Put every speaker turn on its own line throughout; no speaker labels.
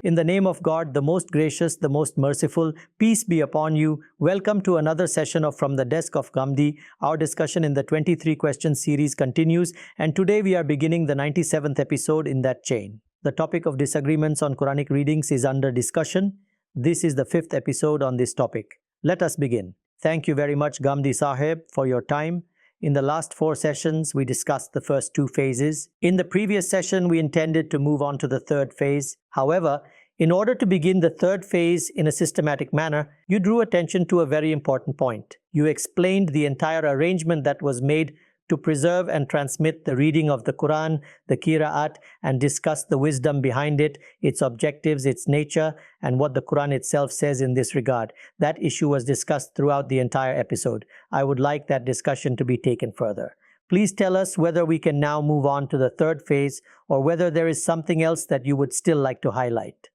In the name of God, the most gracious, the most merciful, peace be upon you. Welcome to another session of From the Desk of Ghamidi. Our discussion in the 23 question series continues, and today we are beginning the 97th episode in that chain. The topic of disagreements on Quranic readings is under discussion. This is the 5th episode on this topic. Let us begin. Thank you very much, Ghamidi Sahib, for your time. In the last 4 sessions, we discussed the first 2 phases. In the previous session, we intended to move on to the 3rd phase. However, in order to begin the 3rd phase in a systematic manner, you drew attention to a very important point. You explained the entire arrangement that was made to preserve and transmit the reading of the Quran, the Qiraat, and discuss the wisdom behind it, its objectives, its nature, and what the Quran itself says in this regard. That issue was discussed throughout the entire episode. I would like that discussion to be taken further. Please tell us whether we can now move on to the 3rd phase or whether there is something else that you would still like to highlight.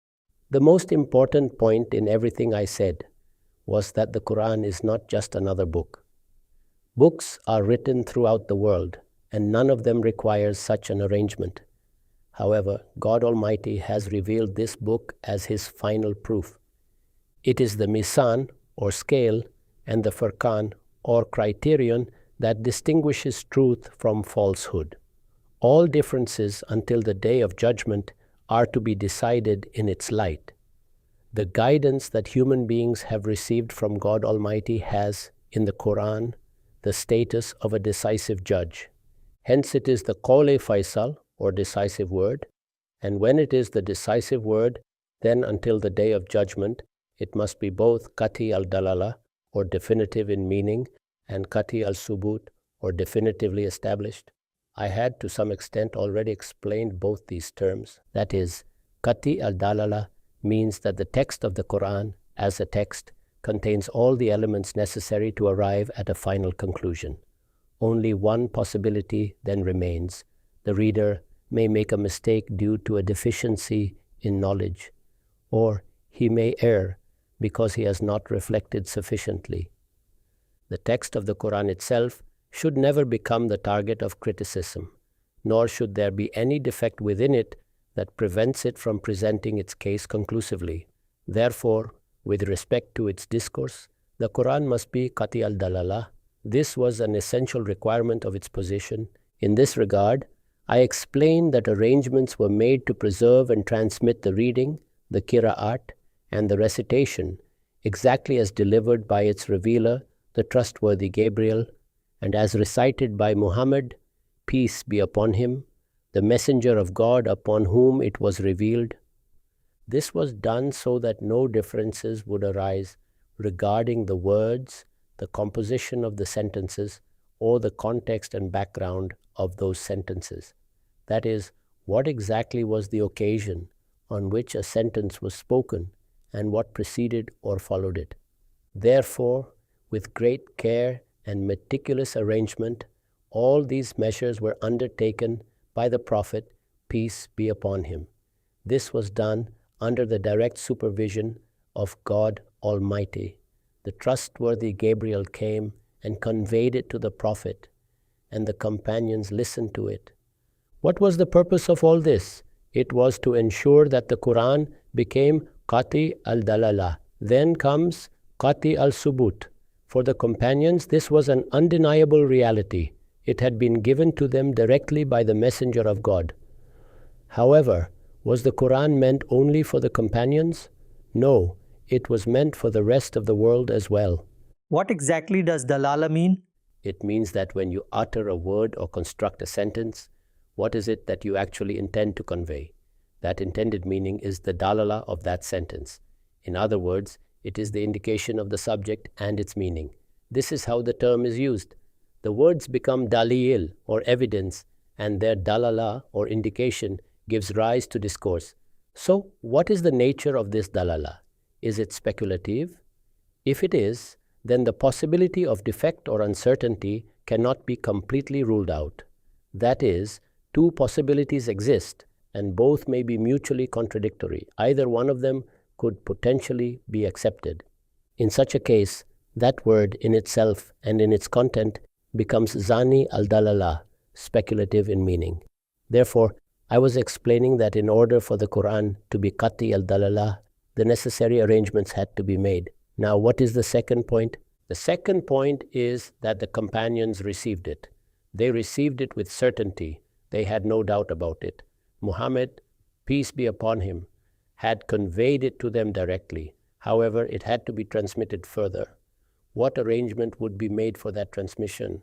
The most important point in everything I said was that the Quran is not just another book. Books are written throughout the world, and none of them requires such an arrangement. However, God Almighty has revealed this book as His final proof. It is the Meezan, or scale, and the Furqan, or criterion, that distinguishes truth from falsehood. All differences until the day of judgment are to be decided in its light. The guidance that human beings have received from God Almighty has, in the Quran, the status of a decisive judge. Hence it is the Qawle Faisal, or decisive word, and when it is the decisive word, then until the day of judgment, it must be both Qati al-Dalala, or definitive in meaning, and Qati al-Subut, or definitively established. I had to some extent already explained both these terms. That is, Qati al-Dalala means that the text of the Quran, as a text, contains all the elements necessary to arrive at a final conclusion. Only one possibility then remains. The reader may make a mistake due to a deficiency in knowledge, or he may err because he has not reflected sufficiently. The text of the Quran itself should never become the target of criticism, nor should there be any defect within it that prevents it from presenting its case conclusively. Therefore, with respect to its discourse, the Quran must be Qati al-Dalala. This was an essential requirement of its position. In this regard, I explained that arrangements were made to preserve and transmit the reading, the Qiraat, and the recitation, exactly as delivered by its revealer, the trustworthy Gabriel, and as recited by Muhammad, peace be upon him, the messenger of God upon whom it was revealed. This was done so that no differences would arise regarding the words, the composition of the sentences, or the context and background of those sentences. That is, what exactly was the occasion on which a sentence was spoken and what preceded or followed it. Therefore, with great care and meticulous arrangement, all these measures were undertaken by the Prophet, peace be upon him. This was done under the direct supervision of God Almighty. The trustworthy Gabriel came and conveyed it to the Prophet, and the companions listened to it. What was the purpose of all this? It was to ensure that the Quran became Qati al-Dalala. Then comes Qati al-Subut. For the companions, this was an undeniable reality. It had been given to them directly by the messenger of God. However, was the Quran meant only for the companions? No, it was meant for the rest of the world as well.
What exactly does dalala mean?
It means that when you utter a word or construct a sentence, what is it that you actually intend to convey? That intended meaning is the dalala of that sentence. In other words, it is the indication of the subject and its meaning. This is how the term is used. The words become dalil, or evidence, and their dalala, or indication, gives rise to discourse. So, what is the nature of this dalala? Is it speculative? If it is, then the possibility of defect or uncertainty cannot be completely ruled out. That is, 2 possibilities exist, and both may be mutually contradictory. Either one of them could potentially be accepted. In such a case, that word in itself and in its content becomes Zani al-Dalala, speculative in meaning. Therefore, I was explaining that in order for the Quran to be qati al-dalalah, the necessary arrangements had to be made. Now, what is the second point? The second point is that the companions received it. They received it with certainty. They had no doubt about it. Muhammad, peace be upon him, had conveyed it to them directly. However, it had to be transmitted further. What arrangement would be made for that transmission?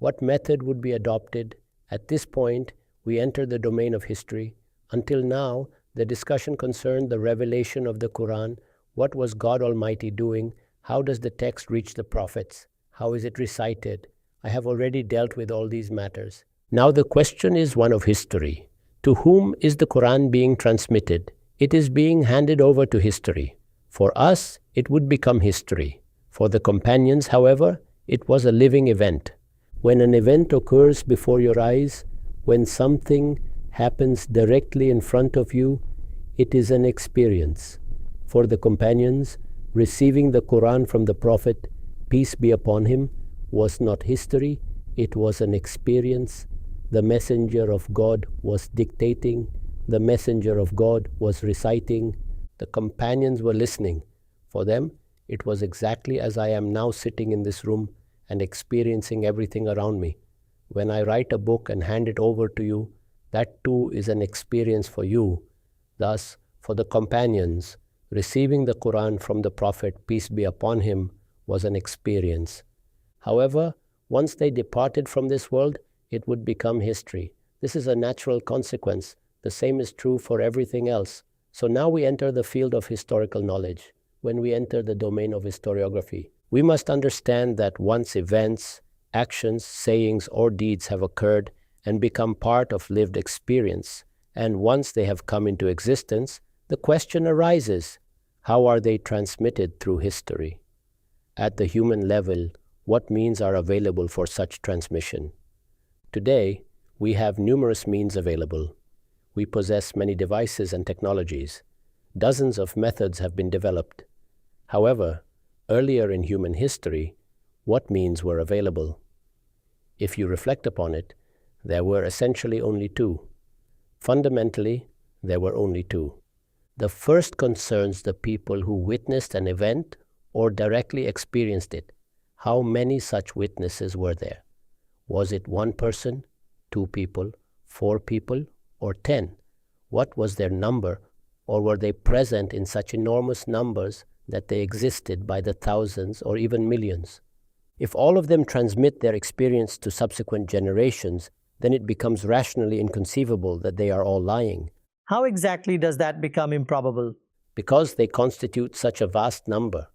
What method would be adopted? At this point, we enter the domain of history. Until now, the discussion concerned the revelation of the Quran. What was God Almighty doing? How does the text reach the prophets? How is it recited? I have already dealt with all these matters. Now the question is one of history. To whom is the Quran being transmitted? It is being handed over to history. For us, it would become history. For the companions, however, it was a living event. When an event occurs before your eyes, when something happens directly in front of you, it is an experience. For the companions, receiving the Quran from the Prophet, peace be upon him, was not history, it was an experience. The messenger of God was dictating, the messenger of God was reciting, the companions were listening. For them, it was exactly as I am now sitting in this room and experiencing everything around me. When I write a book and hand it over to you, that too is an experience for you. Thus, for the companions, receiving the Quran from the Prophet, peace be upon him, was an experience. However, once they departed from this world, it would become history. This is a natural consequence. The same is true for everything else. So now we enter the field of historical knowledge. When we enter the domain of historiography, we must understand that once events, actions, sayings, or deeds have occurred and become part of lived experience, and once they have come into existence, the question arises, how are they transmitted through history? At the human level, what means are available for such transmission? Today, we have numerous means available. We possess many devices and technologies. Dozens of methods have been developed. However, earlier in human history, what means were available? If you reflect upon it, there were essentially only two. Fundamentally, there were only two. The first concerns the people who witnessed an event or directly experienced it. How many such witnesses were there? Was it one person, two people, four people, or 10? What was their number, or were they present in such enormous numbers that they existed by the thousands or even millions? If all of them transmit their experience to subsequent generations, then it becomes rationally inconceivable that they are all lying.
How exactly does that become improbable?
Because they constitute such a vast number,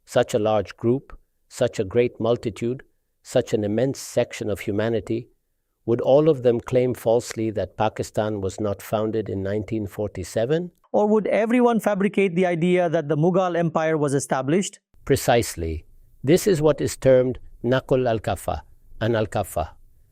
such a large group, such a great multitude, such an immense section of humanity. Would all of them claim falsely that Pakistan was not founded in 1947?
Or would everyone fabricate the idea that the Mughal Empire was established?
Precisely. This is what is termed naql al-kafa, an al-kafa.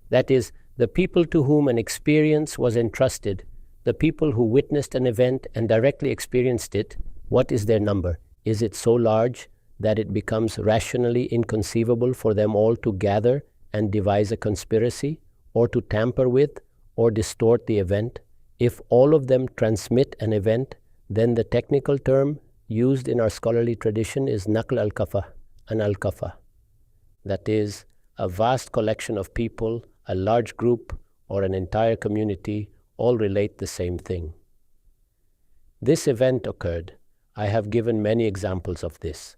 That is, the people to whom an experience was entrusted, the people who witnessed an event and directly experienced it, what is their number? Is it so large that it becomes rationally inconceivable for them all to gather and devise a conspiracy, or to tamper with, or distort the event? If all of them transmit an event, then the technical term used in our scholarly tradition is naql al-kafa, an al-kafa. That is, a vast collection of people, a large group, or an entire community all relate the same thing. This event occurred. I have given many examples of this.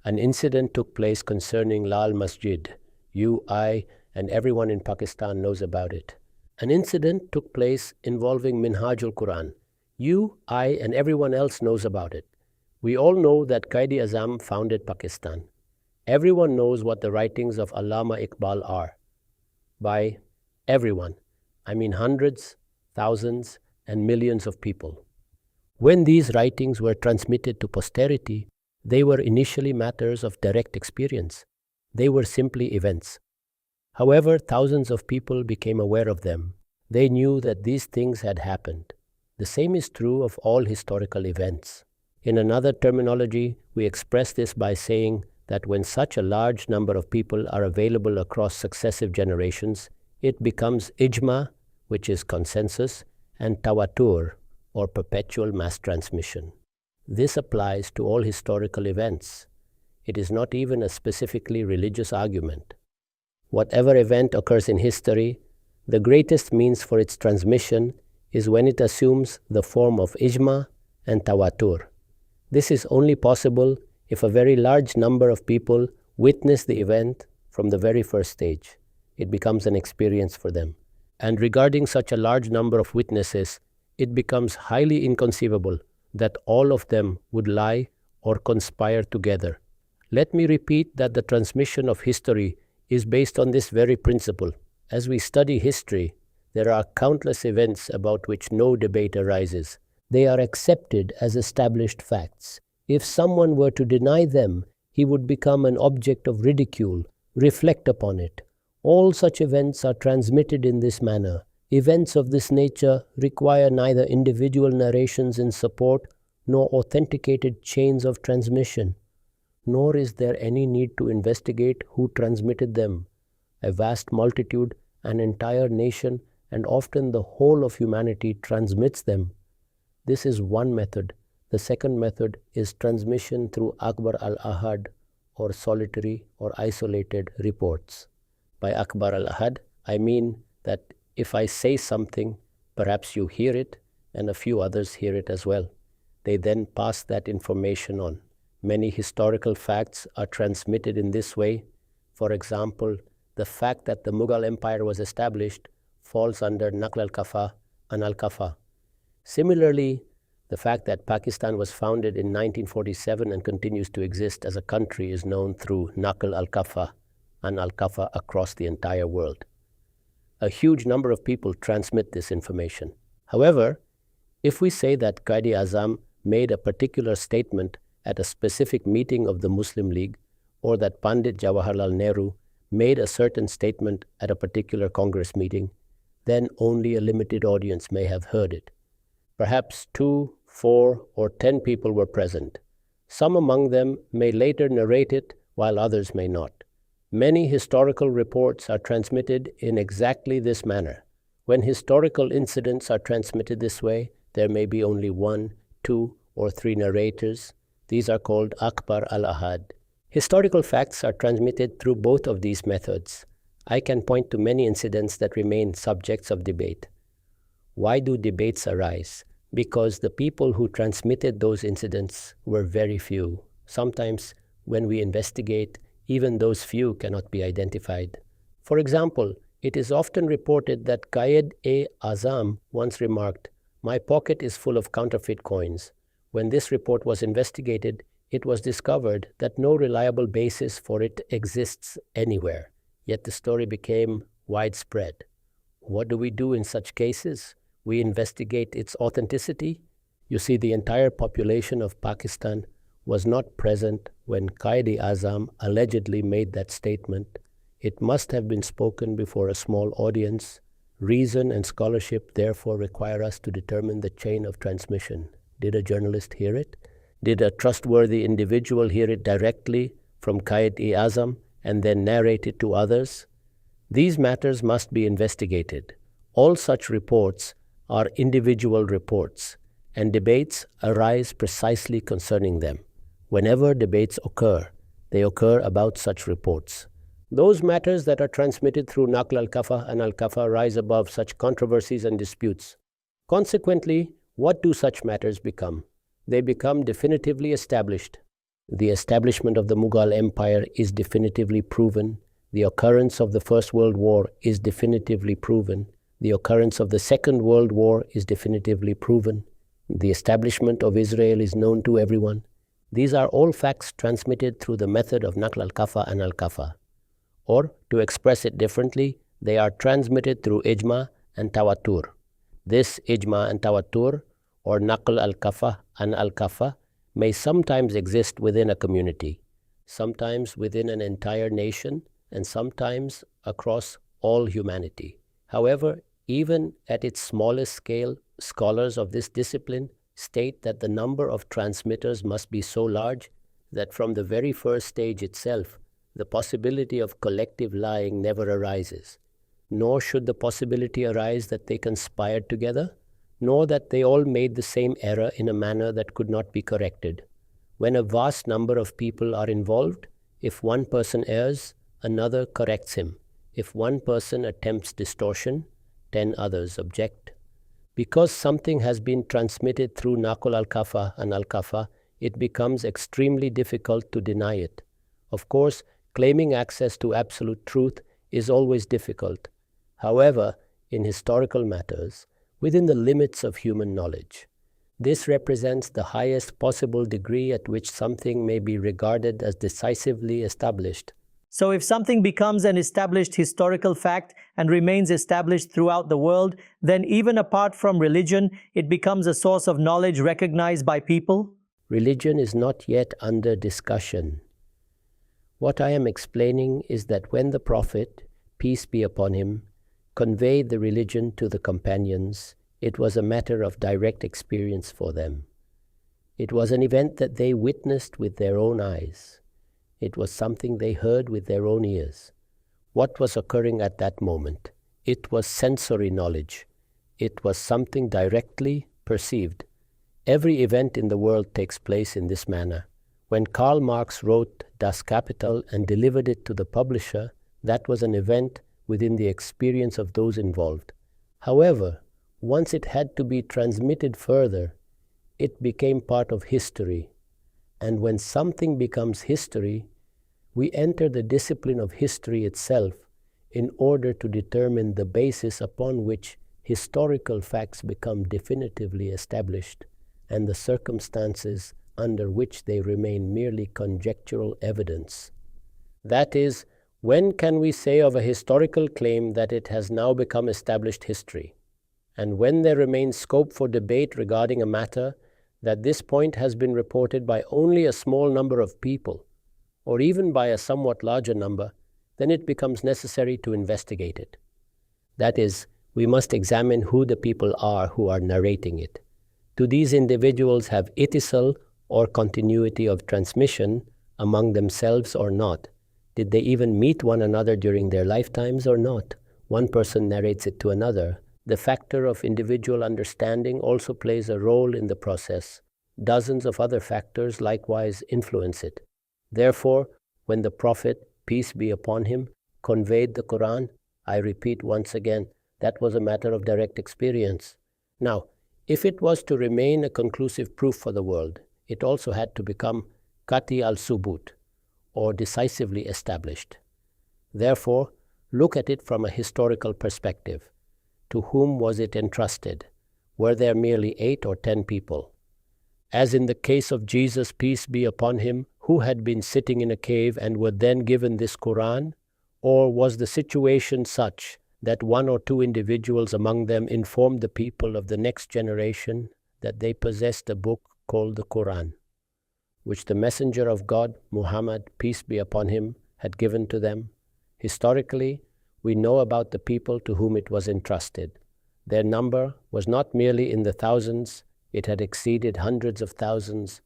An incident took place concerning Lal Masjid. You, I, and everyone in Pakistan knows about it. An incident took place involving Minhajul Quran. You, I, and everyone else knows about it. We all know that Quaid-e-Azam founded Pakistan. Everyone knows what the writings of Allama Iqbal are. By everyone, I mean hundreds, thousands, and millions of people. When these writings were transmitted to posterity, they were initially matters of direct experience. They were simply events. However, thousands of people became aware of them. They knew that these things had happened. The same is true of all historical events. In another terminology, we express this by saying that when such a large number of people are available across successive generations, it becomes ijma, which is consensus, and tawatur, or perpetual mass transmission. This applies to all historical events. It is not even a specifically religious argument. Whatever event occurs in history, the greatest means for its transmission is when it assumes the form of ijma and tawatur. This is only possible if a very large number of people witness the event from the very first stage. It becomes an experience for them. And regarding such a large number of witnesses, it becomes highly inconceivable that all of them would lie or conspire together. Let me repeat that the transmission of history is based on this very principle. As we study history, there are countless events about which no debate arises. They are accepted as established facts. If someone were to deny them, he would become an object of ridicule. Reflect upon it. All such events are transmitted in this manner. Events of this nature require neither individual narrations in support nor authenticated chains of transmission. Nor is there any need to investigate who transmitted them. A vast multitude, an entire nation, and often the whole of humanity transmits them. This is one method. The second method is transmission through Akbar al-Ahad, or solitary or isolated reports. By Akbar al-Ahad, I mean that if I say something, perhaps you hear it, and a few others hear it as well. They then pass that information on. Many historical facts are transmitted in this way. For example, the fact that the Mughal Empire was established falls under Naql al-Kafa and al-Kafa. Similarly, the fact that Pakistan was founded in 1947 and continues to exist as a country is known through Naql al-Kafa and al-Kafa across the entire world. A huge number of people transmit this information. However, if we say that Quaid-e-Azam made a particular statement at a specific meeting of the Muslim League, or that Pandit Jawaharlal Nehru made a certain statement at a particular Congress meeting, then only a limited audience may have heard it. Perhaps 2, 4, or 10 people were present. Some among them may later narrate it, while others may not. Many historical reports are transmitted in exactly this manner. When historical incidents are transmitted this way, there may be only 1, 2, or 3 narrators. These are called Akbar al-Ahad. Historical facts are transmitted through both of these methods. I can point to many incidents that remain subjects of debate. Why do debates arise? Because the people who transmitted those incidents were very few. Sometimes, when we investigate, even those few cannot be identified. For example, it is often reported that Quaid-e-Azam once remarked, "My pocket is full of counterfeit coins." When this report was investigated, it was discovered that no reliable basis for it exists anywhere. Yet the story became widespread. What do we do in such cases? We investigate its authenticity. You see, the entire population of Pakistan was not present when Quaid-e-Azam allegedly made that statement. It must have been spoken before a small audience. Reason and scholarship therefore require us to determine the chain of transmission. Did a journalist hear it? Did a trustworthy individual hear it directly from Quaid-e-Azam and then narrate it to others? These matters must be investigated. All such reports are individual reports, and debates arise precisely concerning them. Whenever debates occur, they occur about such reports. Those matters that are transmitted through Naql al-Kafa and al-Kafa rise above such controversies and disputes. Consequently, what do such matters become? They become definitively established. The establishment of the Mughal Empire is definitively proven. The occurrence of the First World War is definitively proven. The occurrence of the Second World War is definitively proven. The establishment of Israel is known to everyone. These are all facts transmitted through the method of Naql al-Kafa and al-Kafa. Or, to express it differently, they are transmitted through ijma and tawatur. This ijma and tawatur, or Naql al-Kafa and al-Kafa, may sometimes exist within a community, sometimes within an entire nation, and sometimes across all humanity. However, even at its smallest scale, scholars of this discipline state that the number of transmitters must be so large that from the very first stage itself, the possibility of collective lying never arises. Nor should the possibility arise that they conspired together. nor that they all made the same error in a manner that could not be corrected. When a vast number of people are involved, if one person errs, another corrects him. If one person attempts distortion, 10 others object. Because something has been transmitted through Naql al-Kafa and al-Kafa, it becomes extremely difficult to deny it. Of course, claiming access to absolute truth is always difficult. However, in historical matters, within the limits of human knowledge, this represents the highest possible degree at which something may be regarded as decisively established.
So if something becomes an established historical fact and remains established throughout the world, then even apart from religion, it becomes a source of knowledge recognized by people?
Religion is not yet under discussion. What I am explaining is that when the Prophet, peace be upon him, conveyed the religion to the companions, it was a matter of direct experience for them. It was an event that they witnessed with their own eyes. It was something they heard with their own ears. What was occurring at that moment? It was sensory knowledge. It was something directly perceived. Every event in the world takes place in this manner. When Karl Marx wrote Das Kapital and delivered it to the publisher, that was an event within the experience of those involved. However, once it had to be transmitted further, it became part of history. And when something becomes history, we enter the discipline of history itself in order to determine the basis upon which historical facts become definitively established and the circumstances under which they remain merely conjectural evidence. That is, when can we say of a historical claim that it has now become established history? And when there remains scope for debate regarding a matter that this point has been reported by only a small number of people, or even by a somewhat larger number, then it becomes necessary to investigate it. That is, we must examine who the people are who are narrating it. Do these individuals have ittisal or continuity of transmission among themselves or not? Did they even meet one another during their lifetimes or not? One person narrates it to another. The factor of individual understanding also plays a role in the process. Dozens of other factors likewise influence it. Therefore, when the Prophet, peace be upon him, conveyed the Quran, I repeat once again, that was a matter of direct experience. Now, if it was to remain a conclusive proof for the world, it also had to become Qati al-Subut, or decisively established. Therefore, look at it from a historical perspective. To whom was it entrusted? Were there merely 8 or 10 people? As in the case of Jesus, peace be upon him, who had been sitting in a cave and were then given this Quran? Or was the situation such that 1 or 2 individuals among them informed the people of the next generation that they possessed a book called the Quran, which the Messenger of God, Muhammad, peace be upon him, had given to them? Historically, we know about the people to whom it was entrusted. Their number was not merely in the thousands, it had exceeded hundreds of thousands.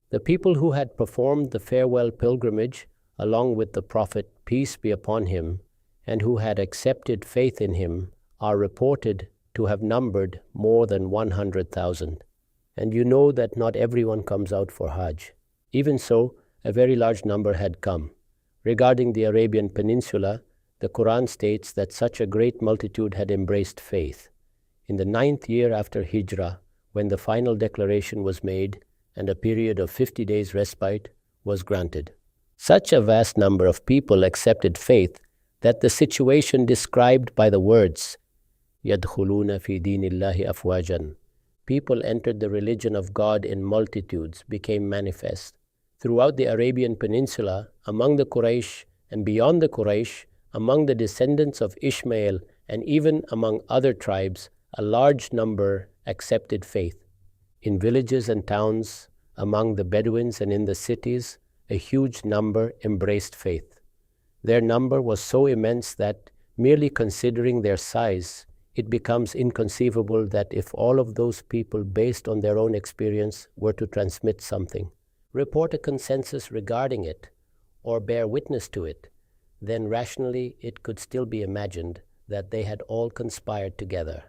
The people who had performed the farewell pilgrimage along with the Prophet, peace be upon him, and who had accepted faith in him, are reported to have numbered more than 100,000. And you know that not everyone comes out for Hajj. Even so, a very large number had come. Regarding the Arabian Peninsula, the Quran states that such a great multitude had embraced faith. In the 9th year after Hijrah, when the final declaration was made and a period of 50 days respite was granted. Such a vast number of people accepted faith that the situation described by the words, يَدْخُلُونَ فِي دِينِ اللَّهِ أَفْوَاجًا, people entered the religion of God in multitudes, became manifest. Throughout the Arabian Peninsula, among the Quraysh and beyond the Quraysh, among the descendants of Ishmael and even among other tribes, a large number accepted faith. In villages and towns, among the Bedouins and in the cities, a huge number embraced faith. Their number was so immense that, merely considering their size, it becomes inconceivable that if all of those people, based on their own experience, were to transmit something, report a consensus regarding it, or bear witness to it, then rationally it could still be imagined that they had all conspired together.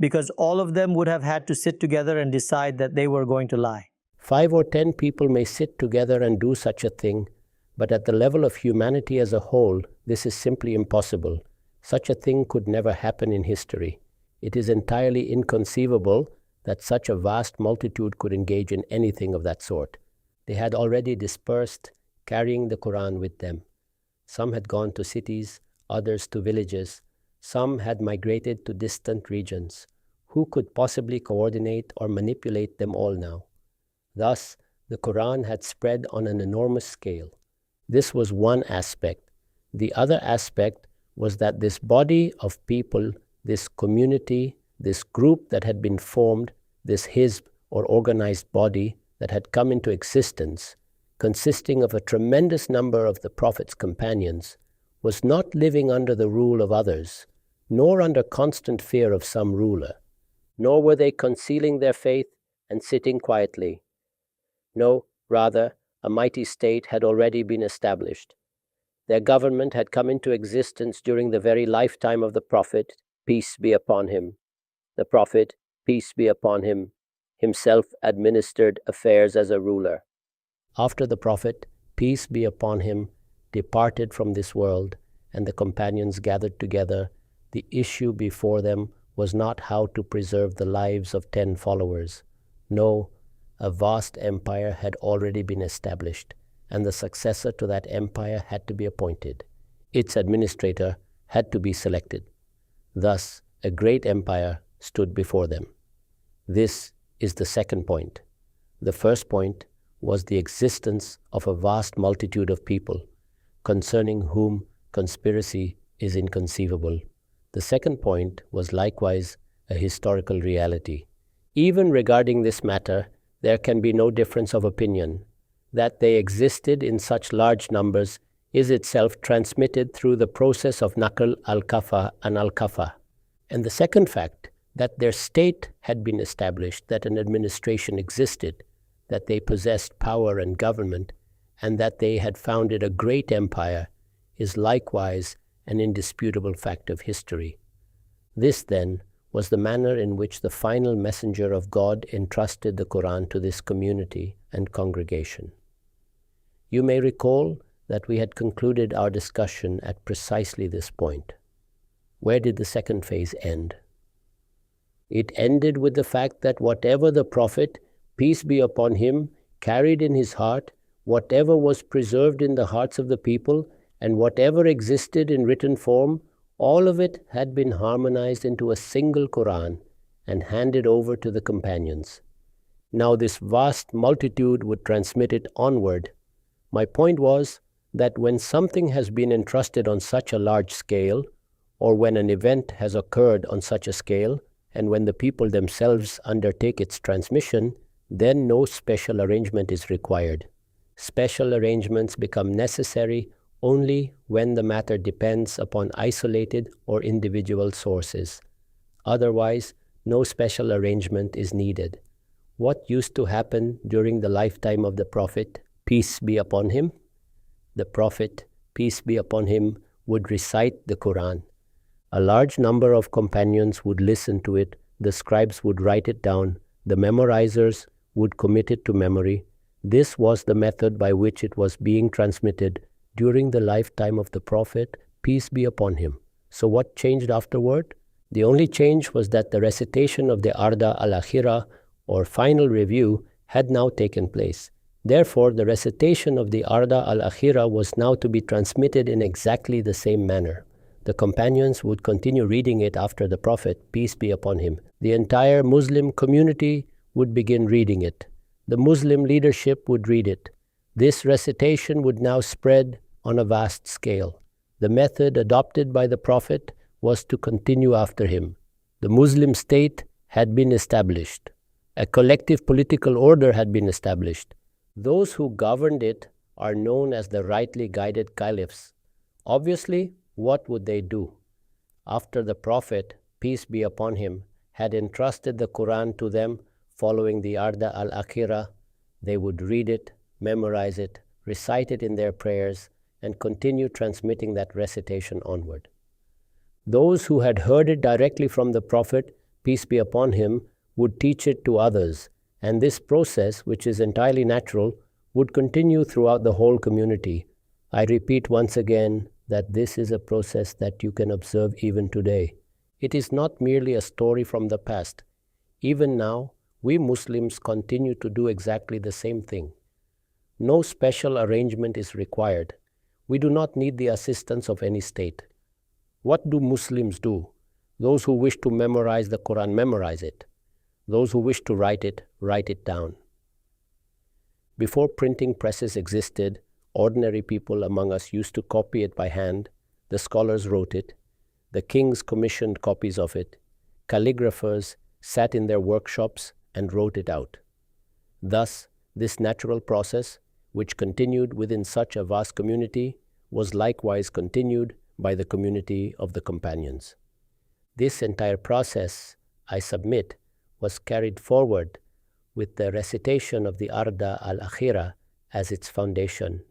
because all of them would have had to sit together and decide that they were going to lie.
5 or 10 people may sit together and do such a thing, but at the level of humanity as a whole, this is simply impossible. Such a thing could never happen in history. It is entirely inconceivable that such a vast multitude could engage in anything of that sort. They had already dispersed, carrying the Quran with them. Some had gone to cities, others to villages. Some had migrated to distant regions. Who could possibly coordinate or manipulate them all now? Thus, the Quran had spread on an enormous scale. This was one aspect. The other aspect was that this body of people, this community, this group that had been formed, this hizb or organized body that had come into existence, consisting of a tremendous number of the Prophet's companions, was not living under the rule of others, nor under constant fear of some ruler, nor were they concealing their faith and sitting quietly. No, rather, a mighty state had already been established. Their government had come into existence during the very lifetime of the Prophet, peace be upon him. The Prophet, peace be upon him, himself administered affairs as a ruler. After the Prophet, peace be upon him, departed from this world, and the companions gathered together, the issue before them was not how to preserve the lives of 10 followers. No, a vast empire had already been established, and the successor to that empire had to be appointed. Its administrator had to be selected. Thus, a great empire stood before them. This is the second point. The first point was the existence of a vast multitude of people, concerning whom conspiracy is inconceivable. The second point was likewise a historical reality. Even regarding this matter, there can be no difference of opinion. That they existed in such large numbers is itself transmitted through the process of naql al-kafa and al-kafa. And the second fact, that their state had been established, that an administration existed, that they possessed power and government, and that they had founded a great empire, is likewise an indisputable fact of history. This, then, was the manner in which the final messenger of God entrusted the Quran to this community and congregation. You may recall that we had concluded our discussion at precisely this point. Where did the second phase end? It ended with the fact that whatever the Prophet, peace be upon him, carried in his heart, whatever was preserved in the hearts of the people, and whatever existed in written form, all of it had been harmonized into a single Quran and handed over to the companions. Now this vast multitude would transmit it onward. My point was that when something has been entrusted on such a large scale, or when an event has occurred on such a scale, and when the people themselves undertake its transmission, then no special arrangement is required. Special arrangements become necessary only when the matter depends upon isolated or individual sources. Otherwise, no special arrangement is needed. What used to happen during the lifetime of the Prophet, peace be upon him? The Prophet, peace be upon him, would recite the Quran. A large number of companions would listen to it, the scribes would write it down, the memorizers would commit it to memory. This was the method by which it was being transmitted during the lifetime of the Prophet, peace be upon him. So what changed afterward? The only change was that the recitation of the Arda al-Akhira, or final review, had now taken place. Therefore, the recitation of the Arda al-Akhira was now to be transmitted in exactly the same manner. The companions would continue reading it after the Prophet, peace be upon him. The entire Muslim community would begin reading it. The Muslim leadership would read it. This recitation would now spread on a vast scale. The method adopted by the Prophet was to continue after him. The Muslim state had been established. A collective political order had been established. Those who governed it are known as the rightly guided caliphs. Obviously, what would they do? After the Prophet, peace be upon him, had entrusted the Quran to them following the Arda al-Akhira, they would read it, memorize it, recite it in their prayers, and continue transmitting that recitation onward. Those who had heard it directly from the Prophet, peace be upon him, would teach it to others, and this process, which is entirely natural, would continue throughout the whole community. I repeat once again that this is a process that you can observe even today. It is not merely a story from the past. Even now, we Muslims continue to do exactly the same thing. No special arrangement is required. We do not need the assistance of any state. What do Muslims do? Those who wish to memorize the Quran memorize it. Those who wish to write it down. Before printing presses existed, ordinary people among us used to copy it by hand. The scholars wrote it. The kings commissioned copies of it. Calligraphers sat in their workshops and wrote it out. Thus, this natural process, which continued within such a vast community, was likewise continued by the community of the companions. This entire process, I submit, was carried forward with the recitation of the Arda al-Akhira as its foundation.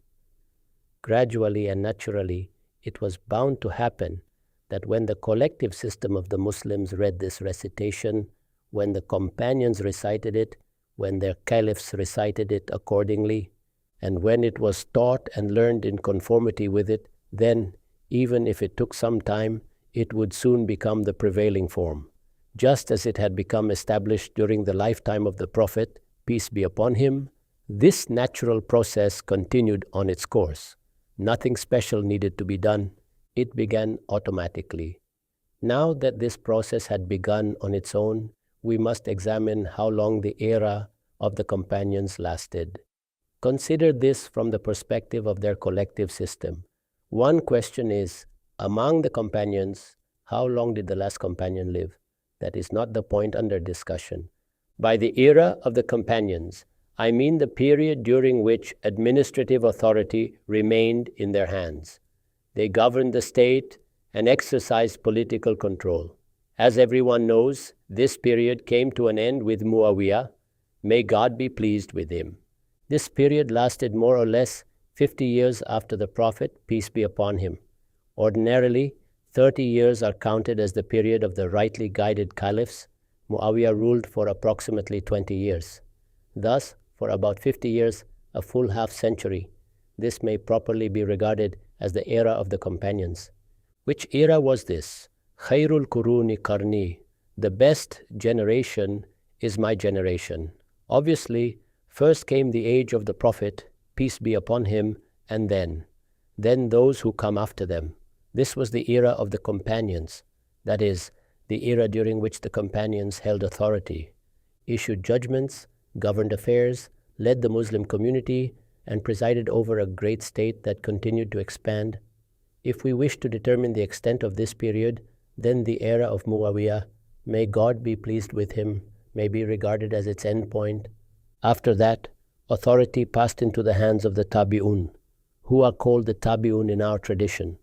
Gradually and naturally, it was bound to happen that when the collective system of the Muslims read this recitation, when the companions recited it, when their caliphs recited it accordingly, and when it was taught and learned in conformity with it, then, even if it took some time, it would soon become the prevailing form. Just as it had become established during the lifetime of the Prophet, peace be upon him, this natural process continued on its course. Nothing special needed to be done. It began automatically. Now that this process had begun on its own, we must examine how long the era of the companions lasted. Consider this from the perspective of their collective system. One question is, among the companions, how long did the last companion live? That is not the point under discussion. By the era of the companions, I mean the period during which administrative authority remained in their hands. They governed the state and exercised political control. As everyone knows, this period came to an end with Muawiyah. May God be pleased with him. This period lasted more or less 50 years after the Prophet, peace be upon him. Ordinarily, 30 years are counted as the period of the rightly guided caliphs. Muawiyah ruled for approximately 20 years. Thus, for about 50 years, a full half-century, this may properly be regarded as the era of the companions. Which era was this? Khairul Quruni Qarni. The best generation is my generation. Obviously, first came the age of the Prophet, peace be upon him, and then those who come after them. This was the era of the companions, that is, the era during which the companions held authority, issued judgments, governed affairs, led the Muslim community, and presided over a great state that continued to expand. If we wish to determine the extent of this period, then the era of Muawiyah, may God be pleased with him, may be regarded as its end point. After that, authority passed into the hands of the Tabi'un, who are called the Tabi'un in our tradition.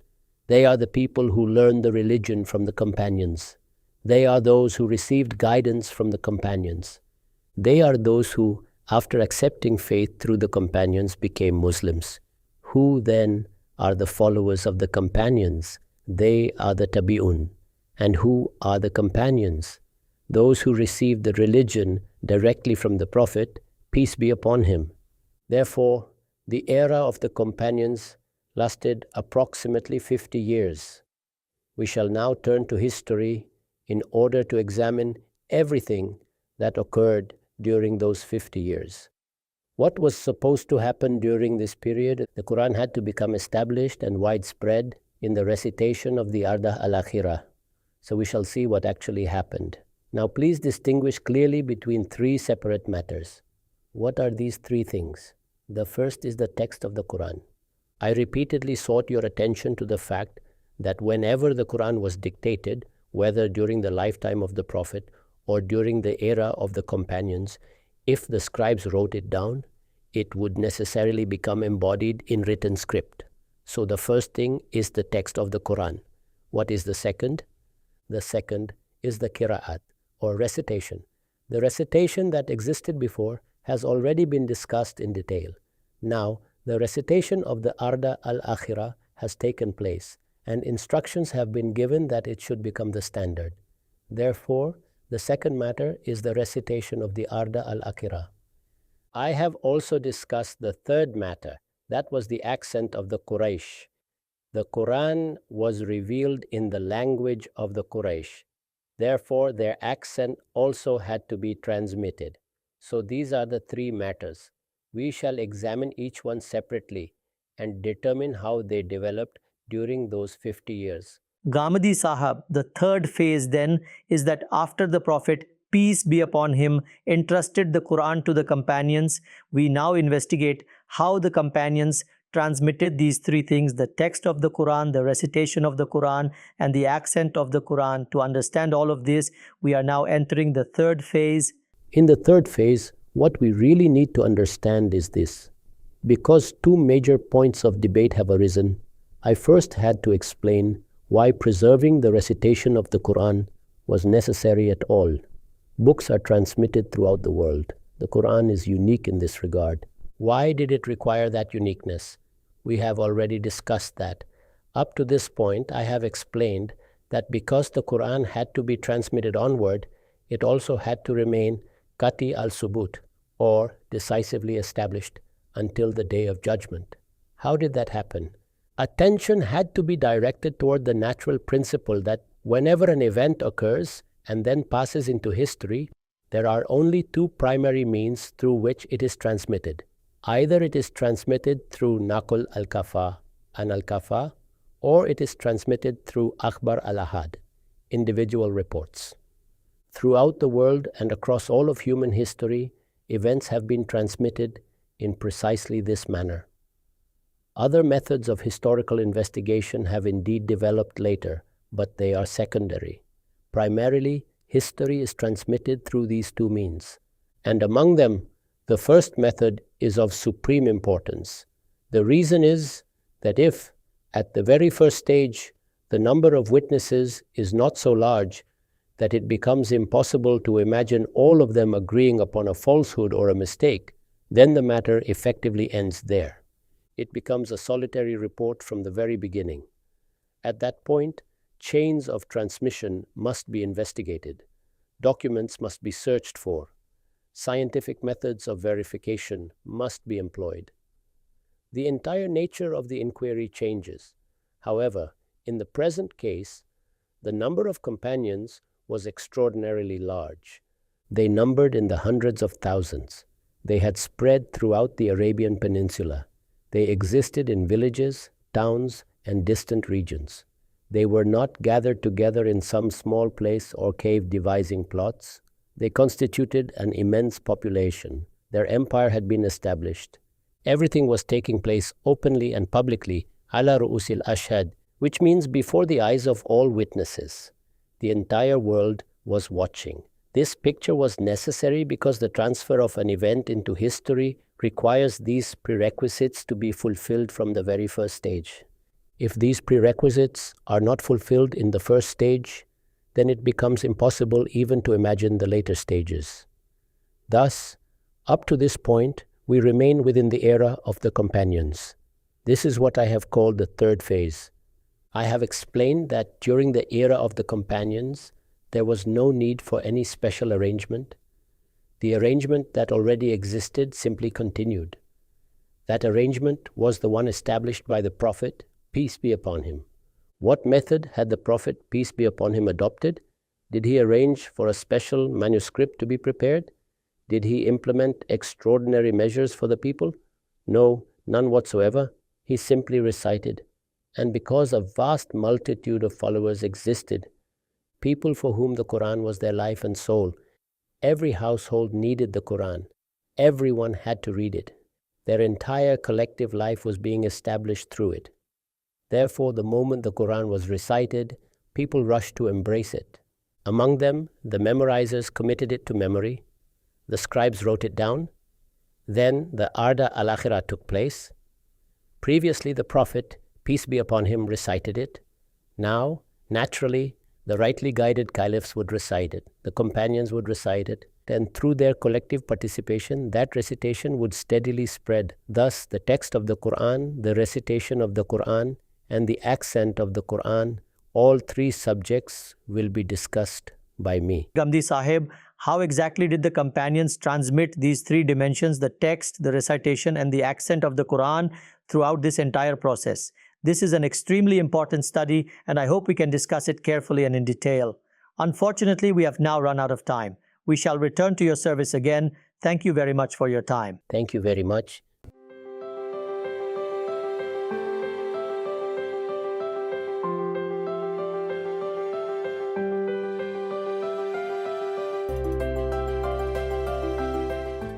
They are the people who learned the religion from the companions. They are those who received guidance from the companions. They are those who, after accepting faith through the companions, became Muslims. Who then are the followers of the companions? They are the Tabi'un. And who are the companions? Those who received the religion directly from the Prophet, peace be upon him. Therefore, the era of the companions lasted approximately 50 years. We shall now turn to history in order to examine everything that occurred during those 50 years. What was supposed to happen during this period? The Quran had to become established and widespread in the recitation of the Arda al-Akhira. So we shall see what actually happened. Now please distinguish clearly between three separate matters. What are these three things? The first is the text of the Quran. I repeatedly sought your attention to the fact that whenever the Quran was dictated, whether during the lifetime of the Prophet or during the era of the companions, if the scribes wrote it down, it would necessarily become embodied in written script. So the first thing is the text of the Quran. What is the second? The second is the Qiraat, or recitation. The recitation that existed before has already been discussed in detail. Now, the recitation of the Arda al-Akhira has taken place, and instructions have been given that it should become the standard. Therefore, The second matter is the recitation of the Arda al-Akira. I have also discussed the third matter, that was the accent of the Quraysh. The Quran was revealed in the language of the Quraysh. Therefore, their accent also had to be transmitted. So these are the three matters. We shall examine each one separately and determine how they developed during those 50 years.
Ghamidi Sahab, the third phase then is that after the Prophet, peace be upon him, entrusted the Quran to the companions, we now investigate how the companions transmitted these three things, the text of the Quran, the recitation of the Quran, and the accent of the Quran. To understand all of this, we are now entering the third phase.
In the third phase, what we really need to understand is this. Because two major points of debate have arisen, I first had to explain why preserving the recitation of the Quran was necessary at all. Books are transmitted throughout the world. The Quran is unique in this regard. Why did it require that uniqueness? We have already discussed that. Up to this point, I have explained that because the Quran had to be transmitted onward, it also had to remain Qati al-Subut, or decisively established, until the Day of Judgment. How did that happen? Attention had to be directed toward the natural principle that whenever an event occurs and then passes into history, there are only two primary means through which it is transmitted. Either it is transmitted through Naql al-Kafa and al-Kafa, or it is transmitted through Akhbar al-Ahad, individual reports. Throughout the world and across all of human history, events have been transmitted in precisely this manner. Other methods of historical investigation have indeed developed later, but they are secondary. Primarily, history is transmitted through these two means. And among them, the first method is of supreme importance. The reason is that if, at the very first stage, the number of witnesses is not so large that it becomes impossible to imagine all of them agreeing upon a falsehood or a mistake, then the matter effectively ends there. It becomes a solitary report from the very beginning. At that point, chains of transmission must be investigated. Documents must be searched for. Scientific methods of verification must be employed. The entire nature of the inquiry changes. However, in the present case, the number of companions was extraordinarily large. They numbered in the hundreds of thousands. They had spread throughout the Arabian Peninsula. They existed in villages, towns, and distant regions. They were not gathered together in some small place or cave devising plots. They constituted an immense population. Their empire had been established. Everything was taking place openly and publicly, ala ru'usil ashhad, which means before the eyes of all witnesses. The entire world was watching. This picture was necessary because the transfer of an event into history requires these prerequisites to be fulfilled from the very first stage. If these prerequisites are not fulfilled in the first stage, then it becomes impossible even to imagine the later stages. Thus, up to this point, we remain within the era of the companions. This is what I have called the third phase. I have explained that during the era of the companions, there was no need for any special arrangement. The arrangement that already existed simply continued. That arrangement was the one established by the Prophet, peace be upon him. What method had the Prophet, peace be upon him, adopted? Did he arrange for a special manuscript to be prepared? Did he implement extraordinary measures for the people? No, none whatsoever. He simply recited. And because a vast multitude of followers existed, people for whom the Quran was their life and soul, every household needed the Quran. Everyone had to read it. Their entire collective life was being established through it. Therefore, the moment the Quran was recited, people rushed to embrace it. Among them, the memorizers committed it to memory. The scribes wrote it down. Then the Arda al-Akhirah took place. Previously, the Prophet, peace be upon him, recited it. Now, naturally, the rightly guided caliphs would recite it. The companions would recite it. And through their collective participation, that recitation would steadily spread. Thus, the text of the Quran, the recitation of the Quran, and the accent of the Quran, all three subjects will be discussed by me.
Ghamidi Sahib, how exactly did the companions transmit these three dimensions, the text, the recitation, and the accent of the Quran throughout this entire process? This is an extremely important study, and I hope we can discuss it carefully and in detail. Unfortunately, we have now run out of time. We shall return to your service again. Thank you very much for your time.
Thank you very much.